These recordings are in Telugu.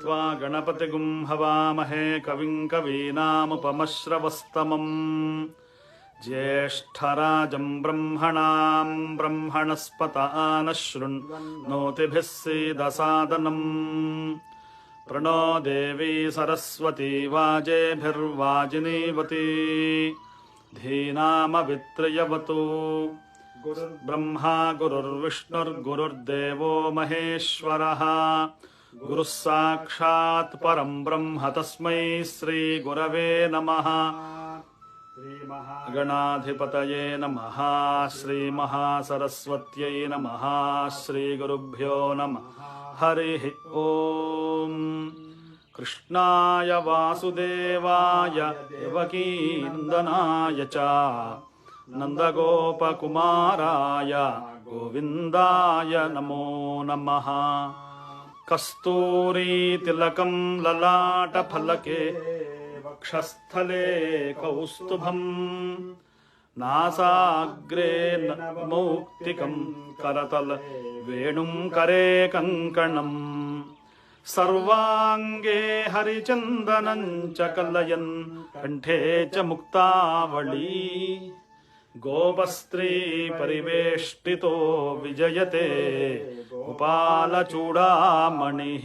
त्वा गणपतिगुं हवामहे कविं कवीनामुपमश्रवस्तमम् ज्येष्ठराजं ब्रह्मणां ब्रह्मणस्पत नः शृण्वन्नोतिभिः सीदसादनम् प्रणो देवी सरस्वती वाजेभिर्वाजिनीवती धीनामवित्रयवतु गुरुर्ब्रह्मा गुरुर्विष्णुर्गुरुर्देवो महेश्वरः गुरुः साक्षात् परं ब्रह्म तस्मै श्रीगुरवे नमः। श्रीमहागणाधिपतये नमः। श्रीमहासरस्वत्यै नमः। श्रीगुरुभ्यो नमः। हरिः ओम्। कृष्णाय वासुदेवाय देवकीनन्दनाय च नन्दगोपकुमाराय गोविन्दाय नमो नमः। कस्तूरीतिलकं ललाटफलके वक्षस्थले कौस्तुभम् नासाग्रे नवमौक्तिकं करतल वेणुं करे कङ्कणम् सर्वाङ्गे हरिचन्दनं च कलयन् कण्ठे च मुक्तावली गोपस्त्री परिवेष्टितो विजयते गोपालचूडामणिः।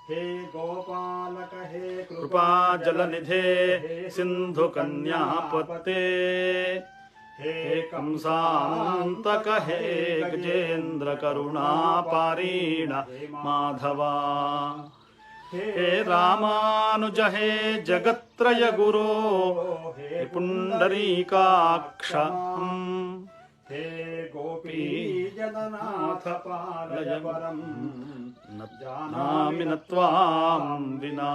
हे गोपालक हे कृपाजलनिधे सिन्धुकन्यापते हे कंसान्तक हे गजेन्द्र करुणापारीण माधवा हे रामानुज हे जगत्त्रय गुरो हे पुण्डरीकाक्ष हे गोपी जगन्नाथ पालय परं न जानामि न त्वां विना।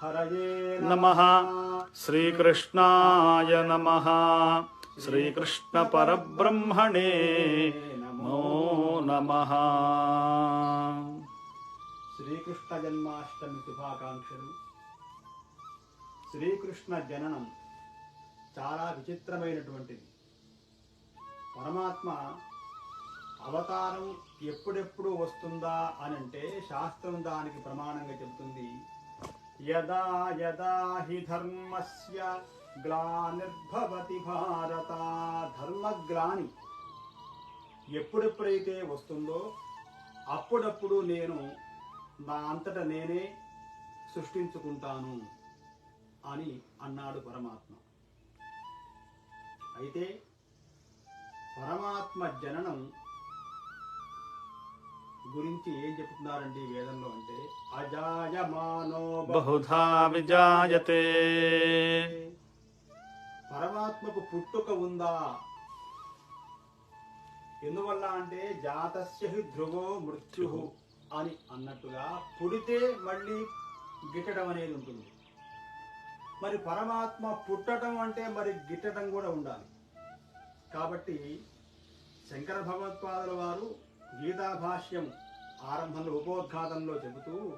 हरये नमः। श्रीकृष्णाय नमः। श्रीकृष्ण परब्रह्मणे नमो नमः। శ్రీకృష్ణ జన్మాష్టమి శుభాకాంక్షలు. శ్రీకృష్ణ జననం చాలా విచిత్రమైనటువంటిది. పరమాత్మ అవతారం ఎప్పుడెప్పుడు వస్తుందా అని అంటే శాస్త్రం దానికి ప్రమాణంగా చెబుతుంది. యదా యదా హి ధర్మస్య గ్లానిర్భవతి భారత. ధర్మగ్లాని ఎప్పుడెప్పుడైతే వస్తుందో అప్పుడప్పుడు నేను నా అంతట నేనే సృష్టించుకుంటాను అని అన్నాడు పరమాత్మ. అయితే పరమాత్మ జననం గురించి ఏం చెప్తున్నారండి వేదంలో అంటే అజాయమానో బహుధా విజాయతే. పరమాత్మకు పుట్టుక ఉందా? ఎందువల్ల అంటే జాతస్య హి ధ్రువో మృత్యుః అని అన్నట్టుగా పుడితే మళ్ళీ గిట్టడం అనేది ఉంటుంది. మరి పరమాత్మ పుట్టడం అంటే మరి గిట్టడం కూడా ఉండాలి. కాబట్టి శంకర భగవత్పాదుల వారు గీతా భాష్యం ఆరంభంలో ఉపోద్ఘాతంలో చెబుతూ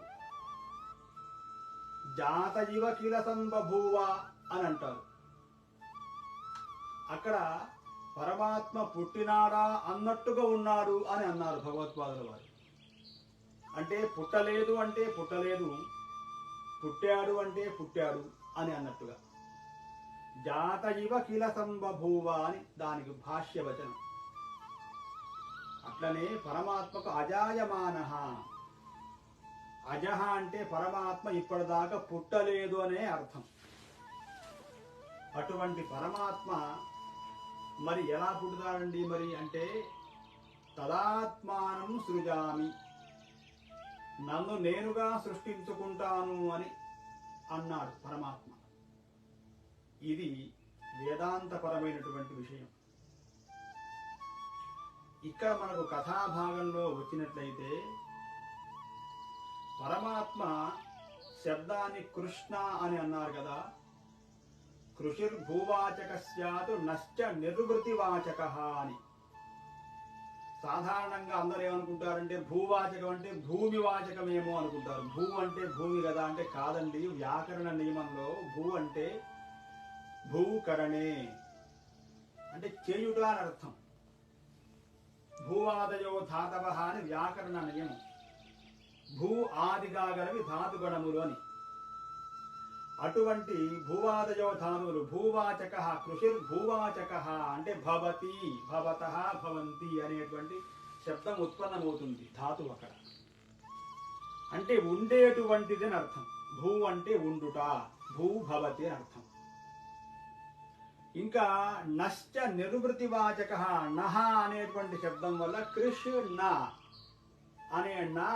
జాత ఇవ కిల సంబభూవ అని అంటారు. అక్కడ పరమాత్మ పుట్టినాడా అన్నట్టుగా ఉన్నాడు అని అన్నారు భగవత్పాదుల వారు. అంటే పుట్టలేదు అంటే పుట్టలేదు, పుట్టాడు అంటే పుట్టాడు అని అన్నట్టుగా. జాత ఇవ కిల సంబభూవ అని దానికి భాష్యవచనం. అట్లనే పరమాత్మకు అజాయమానః. అజహ అంటే పరమాత్మ ఇప్పటిదాకా పుట్టలేదు అనే అర్థం. అటువంటి పరమాత్మ మరి ఎలా పుట్టుతాడండి మరి అంటే తదాత్మానం సృజామి, నన్ను నేనుగా సృష్టించుకుంటాను అని అన్నాడు పరమాత్మ. ఇది వేదాంతపరమైనటువంటి విషయం. ఇక్కడ మనకు కథాభాగంలో వచ్చినట్లయితే పరమాత్మ శబ్దాన్ని కృష్ణ అని అన్నారు కదా. కృషిర్భూవాచక స్యాతు నశ్చ నిర్వృతివాచక అని. సాధారణంగా అందరూ ఏమనుకుంటారంటే భూవాచకం అంటే భూమి వాచకమేమో అనుకుంటారు. భూ అంటే భూమి కదా అంటే కాదండి. వ్యాకరణ నియమంలో భూ అంటే భూకరణే అంటే చేయుట అని అర్థం. భూవాదయో ధాతవ అని వ్యాకరణ నియమం. భూ ఆదిగా గలవి ధాతుగణములు అని. అటువంటి భూవాదయో ధాతువులు భూవాచక కృషిర్భూవాచక అంటే భవతి భవతః భవంతి అనేటువంటి శబ్దం ఉత్పన్నమవుతుంది ధాతువు అక్కడ. అంటే ఉండేటువంటిది అని అర్థం. భూ అంటే ఉండుట, భూ భవతి అని అర్థం. ఇంకా నశ్చ నిర్వృతివాచక నహ అనేటువంటి శబ్దం వల్ల కృష్ నా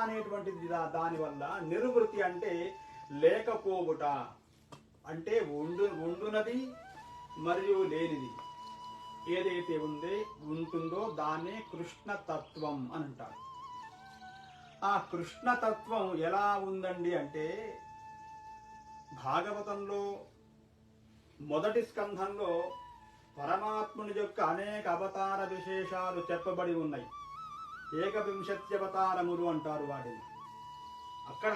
అనేటువంటిది దాని వల్ల నిర్వృతి అంటే లేకపోవుట, అంటే ఉండునది మరియు లేనిది ఏదైతే ఉంటుందో దాన్నే కృష్ణతత్వం అని అంటారు. ఆ కృష్ణతత్వం ఎలా ఉందండి అంటే భాగవతంలో మొదటి స్కంధంలో పరమాత్ముని యొక్క అనేక అవతార విశేషాలు చెప్పబడి ఉన్నాయి. 51 అవతారములు అంటారు వాటిని. అక్కడ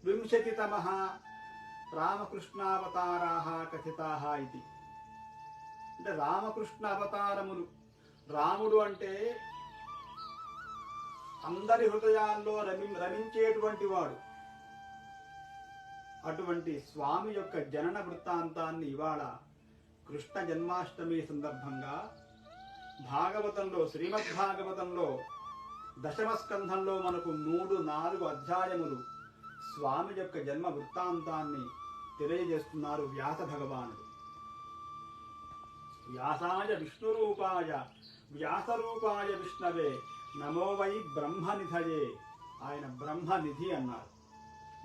19తమः రామకృష్ణావతారాः కథితాः ఇది. అంటే రామకృష్ణ అవతారములు. రాముడు అంటే అందరి హృదయాల్లో రమించేటువంటి వాడు. అటువంటి స్వామి యొక్క జనన వృత్తాంతాన్ని ఇవాళ కృష్ణ జన్మాష్టమి సందర్భంగా భాగవతంలో శ్రీమద్భాగవతంలో దశమ స్కంధంలో మనకు 3-4 అధ్యాయములు స్వామి యొక్క జన్మ వృత్తాంతాన్ని తెలియజేస్తున్నారు వ్యాస భగవానుడు. వ్యాసాయ విష్ణురూపాయ వ్యాసరూపాయ విష్ణవే నమో వై బ్రహ్మనిధయే. ఆయన బ్రహ్మనిధి అన్నారు.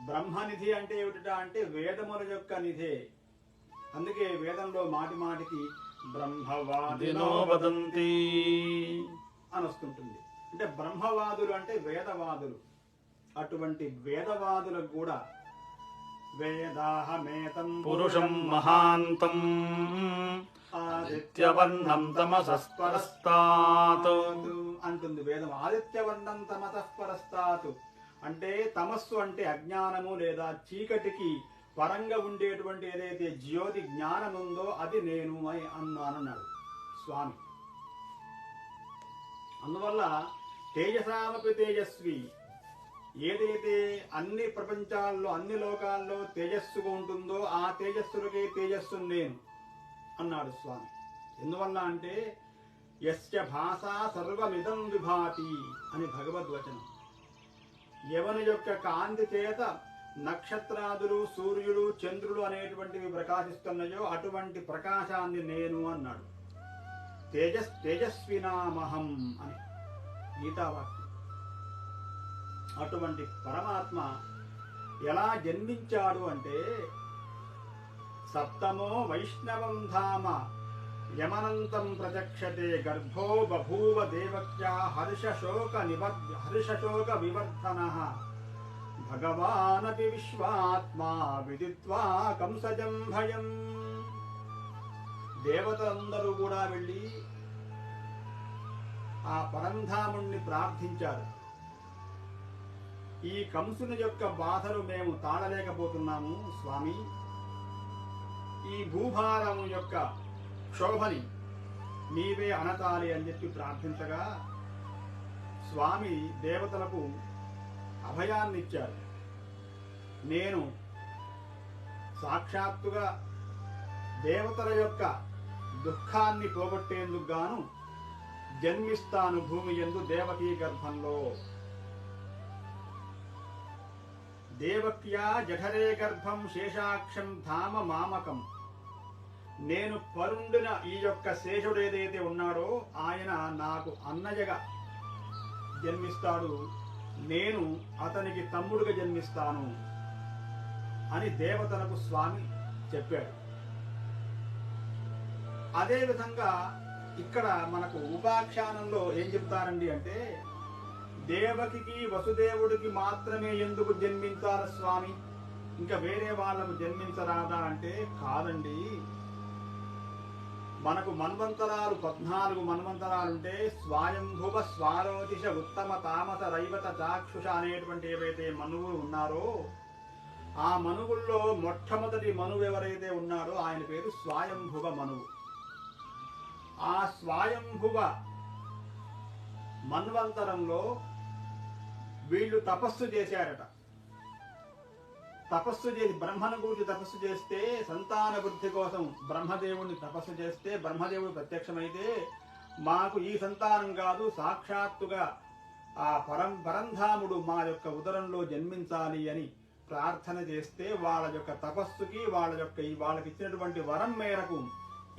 బ్రహ్మనిధి అంటే ఏమిటా అంటే వేదముల యొక్క నిధే. అందుకే వేదంలో మాటి మాటికి బ్రహ్మవాదినో వదంతి అని వస్తుంటుంది. అంటే బ్రహ్మవాదులు అంటే వేదవాదులు. అటువంటి వేదవాదులకు కూడా వేదాహమేతం పురుషం మహాంతం ఆదిత్యవర్ణం తమసఃపరస్తాత్ అంటుంది వేదం. ఆదిత్యవర్ణం తమసఃపరస్తాత్ అంటే తమస్సు అంటే అజ్ఞానము లేదా చీకటికి పరంగా ఉండేటువంటి ఏదైతే జ్యోతి జ్ఞానం ఉందో అది నేను అన్నానన్నాడు స్వామి. అందువల్ల తేజసామపి తేజస్వి, ఏదైతే అన్ని ప్రపంచాల్లో అన్ని లోకాల్లో తేజస్సుగా ఉంటుందో ఆ తేజస్సులకే తేజస్సు నేను అన్నాడు స్వామి. ఎందువల్ల అంటే యస్య భాషా సర్వమిదం విభాతి అని భగవద్వచనం. ఎవని యొక్క కాంతి చేత నక్షత్రాదులు సూర్యుడు చంద్రుడు అనేటువంటివి ప్రకాశిస్తున్నాయో అటువంటి ప్రకాశాన్ని నేను అన్నాడు. తేజస్వినామహం అని గీతావాక్యం. అటువంటి పరమాత్మ ఎలా జన్మించాడు అంటే సప్తమో వైష్ణవం ధామ యమనంతం ప్రచక్షతే గర్భో బభూవ దేవక్యా హర్షశోక వివర్ధనః భగవానపి విశ్వాత్మా విదిత్వా కంసజం భయం. దేవతలందరూ కూడా వెళ్ళి ఆ పరంధాముణ్ణి ప్రార్థించారు. ఈ కంసుని యొక్క బాధలు మేము తాళలేకపోతున్నాము స్వామి, ఈ భూభారము యొక్క క్షోభని నీవే అనతాలి అని చెప్పి ప్రార్థించగా స్వామి దేవతలకు అభయాన్నిచ్చారు. నేను సాక్షాత్తుగా దేవతల యొక్క దుఃఖాన్ని పోగొట్టేందుకు గాను జన్మిస్తాను భూమి యందు దేవకీ గర్భంలో. దేవక్యా జఠరే గర్భం శేషాక్షం ధామ మామకం. నేను పరుండిన ఈ యొక్క శేషుడు ఏదైతే ఉన్నాడో ఆయన నాకు అన్నయ్యగా జన్మిస్తాడు, నేను అతనికి తమ్ముడుగా జన్మిస్తాను అని దేవతలకు స్వామి చెప్పాడు. అదేవిధంగా ఇక్కడ మనకు ఉపాఖ్యానంలో ఏం చెప్తారండి అంటే దేవకికి వసుదేవుడికి మాత్రమే ఎందుకు జన్మించాలి స్వామి, ఇంకా వేరే వాళ్ళకు జన్మించరాదా అంటే కాదండి. మనకు మన్వంతరాలు 14 మన్వంతరాలుంటే స్వయంభువ స్వారోతిష ఉత్తమ తామస రైవత చాక్షుష అనేటువంటి ఏవైతే మనువులు ఉన్నారో ఆ మనువుల్లో మొట్టమొదటి మనువు ఎవరైతే ఉన్నాడో ఆయన పేరు స్వయంభువ మనువు. ఆ స్వయంభువ మన్వంతరంలో వీళ్ళు తపస్సు చేశారట. తపస్సు చేసి బ్రహ్మను గురించి తపస్సు చేస్తే, సంతాన వృద్ధి కోసం బ్రహ్మదేవుడిని తపస్సు చేస్తే, బ్రహ్మదేవుడు ప్రత్యక్షమైతే మాకు ఈ సంతానం కాదు, సాక్షాత్తుగా ఆ పరంధాముడు మా యొక్క ఉదరంలో జన్మించాలి అని ప్రార్థన చేస్తే వాళ్ళ యొక్క తపస్సుకి వాళ్ళకి ఇచ్చినటువంటి వరం మేరకు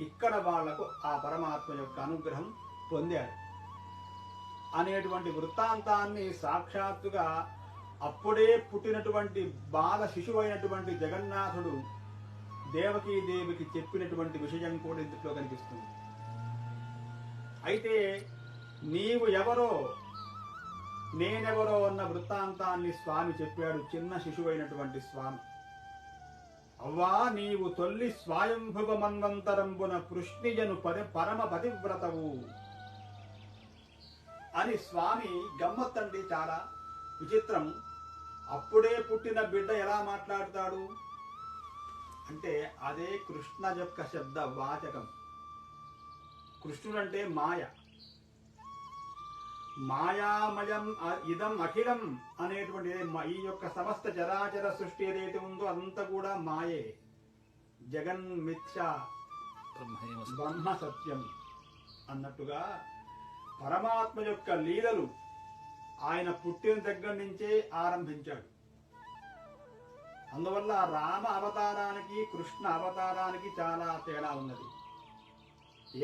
ఇక్కడ వాళ్లకు ఆ పరమాత్మ యొక్క అనుగ్రహం పొందారు అనేటువంటి వృత్తాంతాన్ని సాక్షాత్తుగా అప్పుడే పుట్టినటువంటి బాల శిశువైనటువంటి జగన్నాథుడు దేవకీదేవికి చెప్పినటువంటి విషయం కూడా ఇందులో కనిపిస్తుంది. అయితే నీవు ఎవరో నేనెవరో అన్న వృత్తాంతాన్ని స్వామి చెప్పాడు, చిన్న శిశువైనటువంటి స్వామి. అవ్వా నీవు తొల్లి స్వయంభువ మన్వంతరంబున పృష్ణిజను పరమ పతివ్రతవు అని స్వామి గమ్మత్తండి, చాలా విచిత్రం. అప్పుడే పుట్టిన బిడ్డ ఎలా మాట్లాడతాడు అంటే అదే కృష్ణ యొక్క శబ్ద వాచకం. కృష్ణుడంటే మాయ, మాయామయం ఇదం అఖిలం అనేటువంటి ఈ యొక్క సమస్త చరాచర సృష్టి ఏదైతే ఉందో అదంతా కూడా మాయే. జగన్ మిథ్య బ్రహ్మ సత్యం అన్నట్టుగా పరమాత్మ యొక్క లీలలు ఆయన పుట్టిన దగ్గర నుంచే ఆరంభించాడు. అందువల్ల రామ అవతారానికి కృష్ణ అవతారానికి చాలా తేడా ఉన్నది.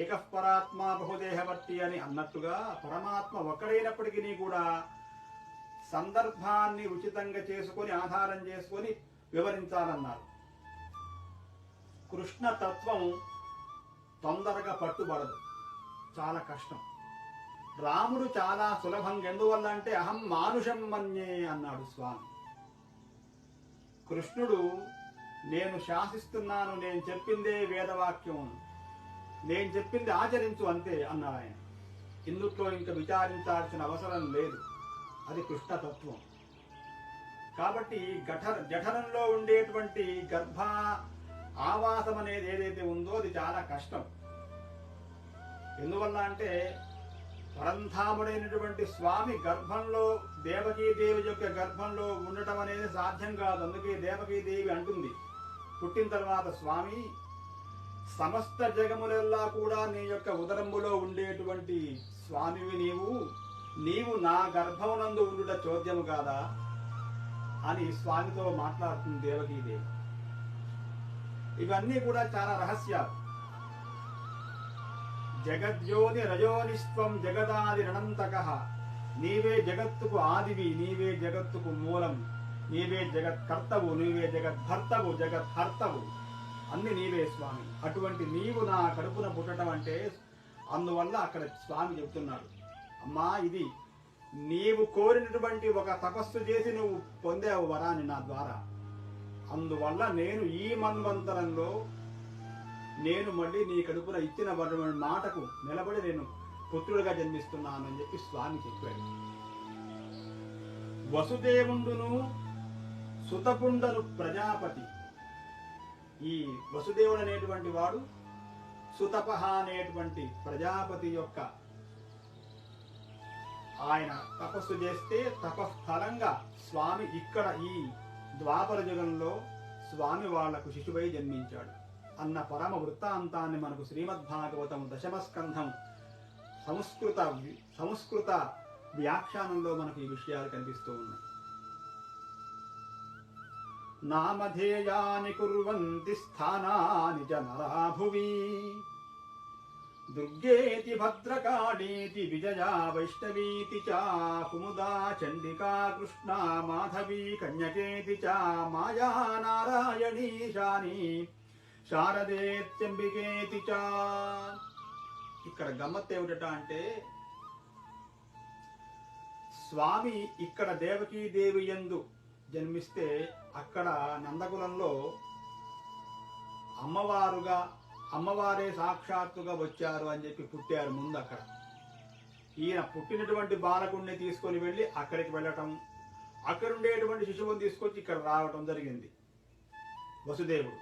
ఏకపరాత్మ బహుదేహవర్తి అని అన్నట్టుగా పరమాత్మ ఒక్కడైనప్పటికీ కూడా సందర్భాన్ని ఉచితంగా చేసుకొని ఆధారం చేసుకొని వివరించాలన్నారు. కృష్ణ తత్వం తొందరగా పట్టుబడదు, చాలా కష్టం. రాముడు చాలా సులభంగా, ఎందువల్ల అంటే అహం మానుషం మన్యే అన్నాడు స్వామి. కృష్ణుడు నేను శాసిస్తున్నాను, నేను చెప్పిందే వేదవాక్యం, నేను చెప్పింది ఆచరించు అంతే అన్నాడు ఆయన. ఇందుట్లో ఇంకా విచారించాల్సిన అవసరం లేదు, అది కృష్ణతత్వం. కాబట్టి జఠరంలో ఉండేటువంటి గర్భ ఆవాసం అనేది ఏదైతే ఉందో అది చాలా కష్టం. ఎందువల్ల అంటే పరంధాముడైనటువంటి స్వామి గర్భంలో దేవకీదేవి యొక్క గర్భంలో ఉండటం అనేది సాధ్యం కాదు. అందుకే దేవకీదేవి అంటుంది పుట్టిన తర్వాత, స్వామి సమస్త జగములెల్లా కూడా నీ యొక్క ఉదరములో ఉండేటువంటి స్వామివి నీవు నా గర్భమునందు ఉండుట చోద్యము కాదా అని స్వామితో మాట్లాడుతుంది దేవకీదేవి. ఇవన్నీ కూడా చాలా రహస్యాలు. జగద్యోని రజోనిస్త్వం జగదాది రణంతకః, నీవే జగత్తుకు ఆదివి, నీవే జగత్తుకు మూలం, నీవే జగత్కర్తవు, నీవే జగద్భర్తవు, జగద్హర్తవు, అన్ని నీవే స్వామి. అటువంటి నీవు నా కడుపున పుట్టడం అంటే, అందువల్ల అక్కడ స్వామి చెప్తున్నాడు, అమ్మా ఇది నీవు కోరినటువంటి ఒక తపస్సు చేసి నువ్వు పొందావు వరాన్ని నా ద్వారా. అందువల్ల నేను ఈ మన్వంతరంలో నేను మళ్ళీ నీ కడుపున ఇచ్చిన మాటకు నిలబడి నేను పుత్రుడిగా జన్మిస్తున్నాను అని చెప్పి స్వామి చెప్పాడు. వసుదేవుండును సుతపుండను ప్రజాపతి. ఈ వసుదేవుడు అనేటువంటి వాడు సుతపహ అనేటువంటి ప్రజాపతి యొక్క ఆయన తపస్సు చేస్తే తపస్థలంగా స్వామి ఇక్కడ ఈ ద్వాపర యుగంలో స్వామి వాళ్లకు శిశువై జన్మించాడు అన్న పరమ వృత్తాంతాన్ని మనకు శ్రీమద్భాగవతం దశమ స్కంధం సంస్కృత వ్యాఖ్యానంలో మనకు ఈ విషయాలు కనిపిస్తూ ఉన్నాయి. నామధేయాని కుర్వంతి స్థానాని చ నరా భువి, దుర్గేతి భద్రకాళేతి విజయా వైష్ణవీతి చ, కుముదా చండికా కృష్ణా మాధవీ కన్యకేతి చ, మాయా నారాయణీశాని శారదేత్యంబికేతి చ. ఇక్కడ గమ్మత్ ఏమిటట అంటే, స్వామి ఇక్కడ దేవకీదేవి యందు జన్మిస్తే అక్కడ నందకులంలో అమ్మవారే సాక్షాత్తుగా వచ్చారు అని చెప్పి పుట్టారు ముందు. అక్కడ ఈయన పుట్టినటువంటి బాలకుడిని తీసుకొని వెళ్ళి అక్కడికి వెళ్ళటం, అక్కడ ఉండేటువంటి శిశువుని తీసుకొచ్చి ఇక్కడ రావటం జరిగింది వసుదేవుడు.